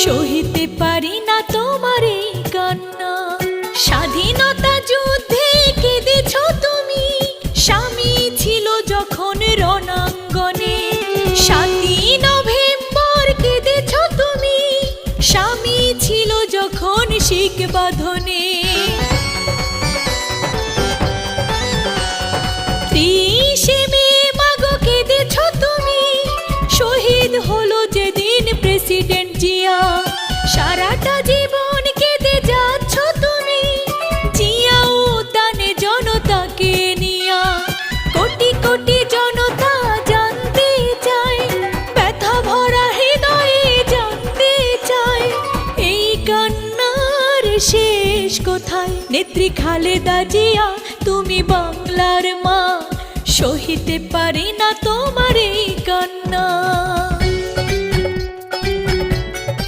সহিতে পারি না তোমার এই কান্না। স্বাধীনতা যুদ্ধে কেঁদেছ তুমি, স্বামী ছিল যখন রণাঙ্গনে। ৭ই নভেম্বর কেঁদেছ তুমি, স্বামী ছিল যখন শিখ বাঁধনে। ৩০শে মে মাগো কেঁদেছ তুমি, শহীদ হলো যেদিন প্রেসিডেন্ট জিয়া। সারাটা জীবন কেঁদে যাচ্ছ তুমি, জিয়া উদ্যানে জনতাকে নিয়া। কোটি কোটি জনতা জানতে চায়, ব্যথা ভরা হৃদয়ে জানতে চায়, এই কান্নার শেষ কোথায়? নেত্রী খালেদা জিয়া তুমি বাংলার মা, সহিতে পারি না তোমার এই কান্না।